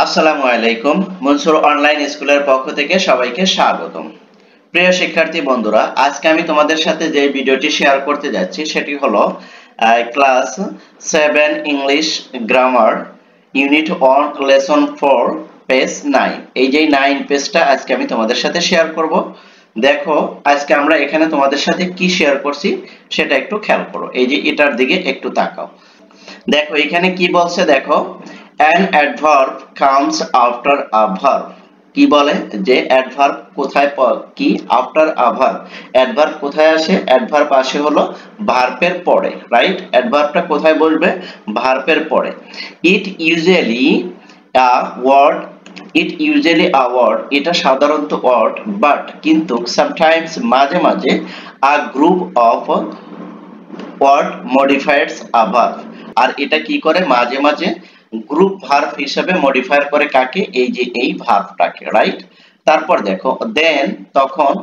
আসসালামু আলাইকুম। মনসুর অনলাইন স্কুলের পক্ষ থেকে সবাইকে স্বাগতম। প্রিয় শিক্ষার্থী বন্ধুরা, আজকে আমি তোমাদের সাথে যে ভিডিওটি শেয়ার করতে যাচ্ছি সেটি হলো class 7 English grammar unit 1 lesson 4 page 9। এই যে 9 পেজটা আজকে আমি তোমাদের সাথে শেয়ার করব। দেখো আজকে আমরা এখানে তোমাদের সাথে কি শেয়ার করছি সেটা একটু খেয়াল করো। এই যে এটার দিকে একটু তাকাও। দেখো এখানে কি বলছে, দেখো an adverb comes after a verb। কি বলে যে adverb কোথায় কি after a verb, adverb কোথায় আসে? adverb আসে হলো ভার্বের পরে, রাইট? adverbটা কোথায় বসবে? ভার্বের পরে। it usually a word, এটা সাধারণত ওয়ার্ড, বাট কিন্তু sometimes মাঝে মাঝে a group of word modifies a verb। আর এটা কি করে? মাঝে মাঝে গ্রুপ ভার্ব হিসেবে মডিফাই করে কাকে? এই যে এই ভার্বটাকে, রাইট? তারপর দেখো দেন, তখন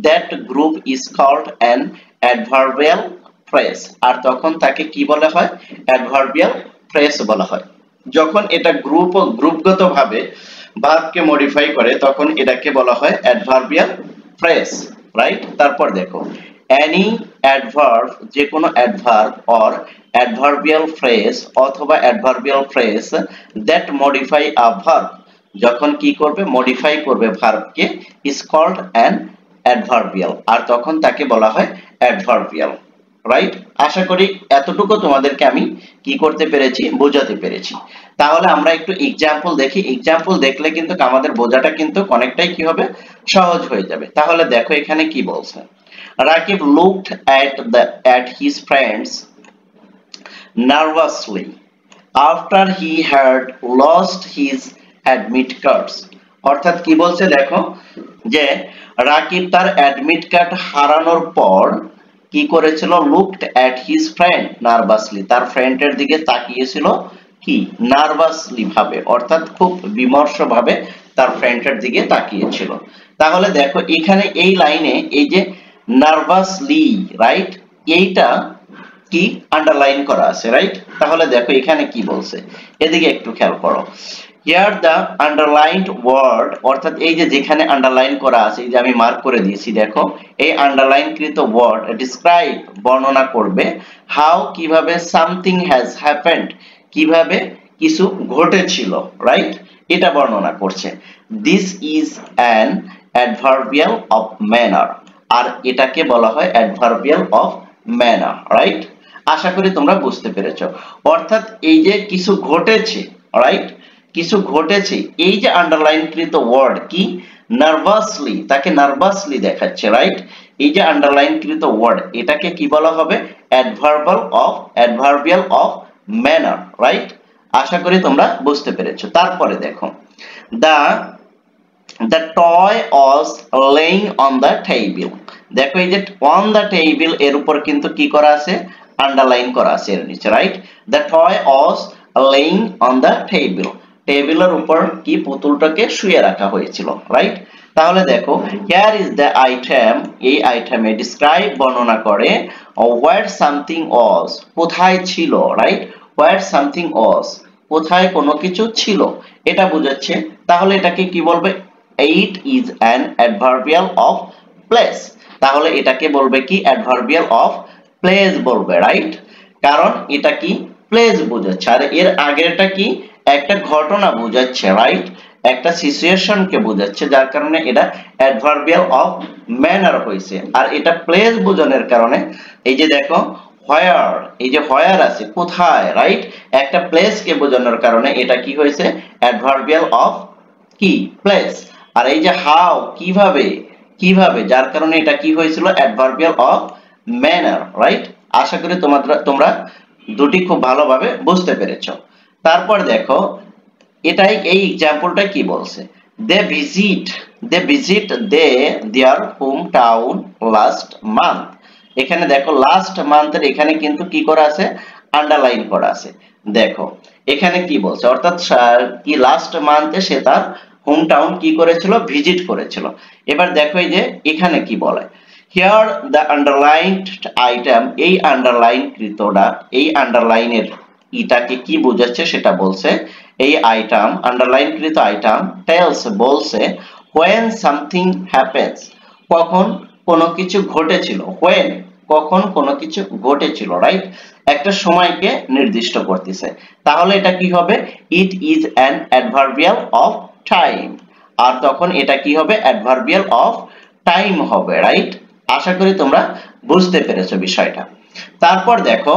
that group is called an adverbial phrase. আর তখন তাকে কি বলা হয়? অ্যাডভার্বিয়াল ফ্রেজ বলা হয়। যখন এটা গ্রুপগতভাবে ভার্বকে মডিফাই করে তখন এটাকে বলা হয় অ্যাডভার্বিয়াল ফ্রেজ, রাইট? তারপর দেখো any adverb, যে কোনো adverb or adverbial phrase অথবা adverbial phrase that modify a verb, যখন কি করবে? মডিফাই করবে ভার্বকে, is called an adverbial। আর তখন তাকে বলা হয় adverbial, রাইট? আশা করি এতটুকু তোমাদেরকে আমি কি করতে পেরেছি? বোঝাতে পেরেছি। তাহলে আমরা একটু এক্সাম্পল দেখি। এক্সাম্পল দেখলে কিন্তু আমাদের বোঝাটা কিন্তু অনেকটাই কি হবে? সহজ হয়ে যাবে। তাহলে দেখো এখানে কি বলছে। Rakib looked at his friends nervously after he had lost his admit cards। অর্থাৎ কি বলছে দেখো, যে রাকিব তার অ্যাডমিট কার্ড হারানোর পর কি করেছিল? Looked at his friend nervously, তার ফ্রেন্ডের দিকে তাকিয়েছিল কি? নার্ভাসলি ভাবে, অর্থাৎ খুব বিমর্ষ ভাবে তার ফ্রেন্ডের দিকে তাকিয়েছিল। তাহলে দেখো এখানে এই লাইনে এই যে নার্ভাসলি, রাইট, এইটা কি আন্ডারলাইন করা আছে, রাইট? তাহলে দেখো এখানে কি বলছে, এদিকে একটু খেয়াল করো। হিয়ার দ্য আন্ডারলাইনড ওয়ার্ড, অর্থাৎ এই যে যেখানে আন্ডারলাইন করা আছে, এই যে আমি মার্ক করে দিয়েছি, দেখো এই আন্ডারলাইনকৃত ওয়ার্ড ডিসক্রাইব, বর্ণনা করবে, হাউ, কিভাবে, সামথিং হ্যাজ হ্যাপেন্ড, কিভাবে কিছু ঘটেছিল, রাইট? এটা বর্ণনা করছে। This is an adverbial of manner. আর এটাকে বলা হয় অ্যাডভার্বিয়াল অফ ম্যানার, রাইট? আশা করি তোমরা বুঝতে পেরেছো। অর্থাৎ এই যে কিছু ঘটেছে, রাইট, কিছু ঘটেছে, এই যে আন্ডারলাইনকৃত ওয়ার্ড কি? নার্ভাসলি, তাকে নার্ভাসলি দেখাচ্ছে, রাইট? এই যে আন্ডারলাইনকৃত ওয়ার্ড, এটাকে কি বলা হবে? Adverbial of manner, right? আশা করি তোমরা বুঝতে পেরেছো। তারপরে দেখো the toy was laying on the table। দেখো এই যে on the table এর উপর কিন্তু কি করা আছে? আন্ডারলাইন করা আছে এর নিচে, right? the toy was laying on the table, টেবিলের উপর কি পুতুলটাকে শুয়ে রাখা হয়েছিল, রাইট? তাহলে দেখো here is the item, এই আইটেমে describe, বর্ণনা করে, where something was, কোথায় ছিল, রাইট? where something was, কোথায় কোনো কিছু ছিল, এটা বোঝাচ্ছে। তাহলে এটাকে কি বলবে? it is an adverbial of place। তাহলে এটাকে বলবে কি? adverbial of place বলবে, রাইট? কারণ এটা কি? প্লেস বোঝাচ্ছে। আর এর আগেরটা কি? একটা ঘটনা বোঝাচ্ছে, রাইট? একটা সিচুয়েশনকে বোঝাচ্ছে, যার কারণে এটা অ্যাডভার্বিয়াল অফ ম্যানার হয়েছে। আর এটা প্লেস বোঝানোর কারণে এই যে দেখো হোয়ার, এই যে হোয়ার আছে কোথায়, রাইট? একটা প্লেসকে বোঝানোর কারণে এটা কি হয়েছে? অ্যাডভার্বিয়াল অফ কি? প্লেস। আর এই যে হাউ, কিভাবে, কিভাবে, যার কারণে এটা কি হয়েছিল? Adverbial of manner, right? আশা করি তোমরা দুটি খুব ভালোভাবে বুঝতে পেরেছো। তারপর দেখো এটাই, এই এক্সাম্পলটা কি বলছে? They visit their home town last month. এখানে দেখো লাস্ট মান্থের এখানে কিন্তু কি করা আছে? আন্ডারলাইন করা আছে। দেখো এখানে কি বলছে, অর্থাৎ কি লাস্ট মান্থে সে তার হোম টাউন কি করেছিল? ভিজিট করেছিল। এবার দেখো এই যে এখানে কি বলে, হিয়ার দ্য আন্ডারলাইনড আইটেম, এই আন্ডারলাইন কৃতটা, এই আন্ডারলাইনের ইটাকে কি বোঝাচ্ছে সেটা বলছে, এই আইটেম আন্ডারলাইনকৃত আইটেম টেলস বলছে when something happens কখন কোনো কিছু ঘটেছিল when কখন কোনো কিছু ঘটেছিল রাইট একটা সময়কে নির্দিষ্ট করতেছে তাহলে এটা কি হবে it is an adverbial of time আর তখন এটা কি হবে adverbial of time হবে রাইট আশা করি তোমরা বুঝতে পেরেছো বিষয়টা তারপর দেখো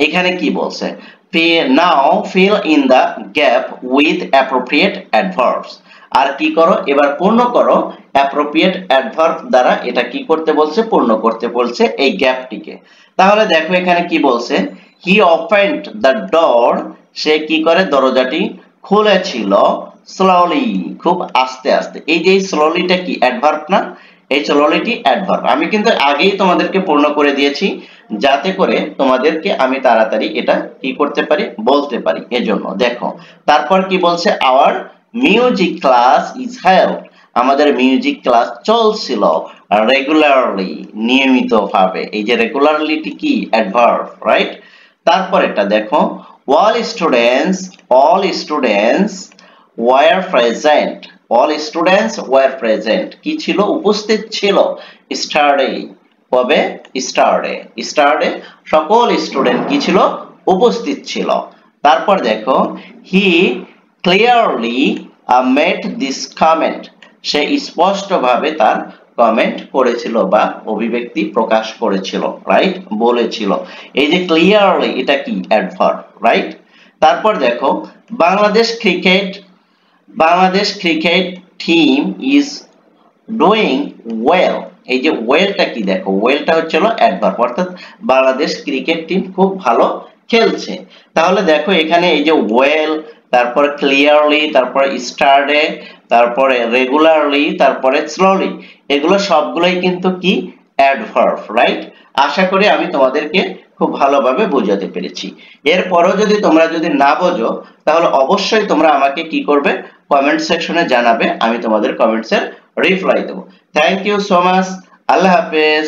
এখানে কি বলছে now fill in the gap with appropriate adverbs আর কি করো এবার পূর্ণ করো appropriate adverb দ্বারা এটা কি করতে বলছে পূর্ণ করতে বলছে এই গ্যাপটিকে তাহলে দেখো এখানে কি বলছে he opened the door সে কি করে দরজাটি খুলেছিল slowly খুব আস্তে আস্তে এই যে স্লোলিটা কি অ্যাডভার্ব না এই স্লোলিটি অ্যাডভার্ব আমি কিন্তু আগেই তোমাদেরকে পূর্ণ করে দিয়েছি যাতে করে তোমাদেরকে আমি তাড়াতাড়ি এটা কি করতে পারি বলতে পারি এজন্য দেখো তারপর কি বলছে our music class is held আমাদের মিউজিক ক্লাস চলছিল রেগুলারলি নিয়মিতভাবে এই যে রেগুলারলিটি কি অ্যাডভার্ব রাইট তারপর এটা দেখো all students were present all students were present কি ছিল উপস্থিত ছিল yesterday কবে yesterday সকল স্টুডেন্ট কি ছিল উপস্থিত ছিল তারপর দেখো he clearly made this comment সে স্পষ্টভাবে তার কমেন্ট করেছিল বা অভিব্যক্তি প্রকাশ করেছিল রাইট বলেছিল এই যে ক্লিয়ারলি এটা কি অ্যাডভার্ব রাইট তারপর দেখো Bangladesh cricket team is doing well এই যে ওয়েলটা কি দেখো ওয়েলটা হচ্ছে অ্যাডভার্ব অর্থাৎ বাংলাদেশ ক্রিকেট টিম খুব ভালো খেলছে তাহলে দেখো এখানে এই যে ওয়েল তারপরে ক্লিয়ারলি তারপরে স্টারডে তারপরে রেগুলারলি তারপরে স্লোলি এগুলো সবগুলোই কিন্তু কি অ্যাডভার্ব রাইট আশা করি আমি তোমাদেরকে খুব ভালোভাবে বোঝাতে পেরেছি এরপরও যদি তোমরা না বোঝো তাহলে অবশ্যই তোমরা আমাকে কি করবে কমেন্ট সেকশনে জানাবে আমি তোমাদের কমেন্টসের রিপ্লাই দেব থ্যাংক ইউ সো মাচ আল্লাহ হাফেজ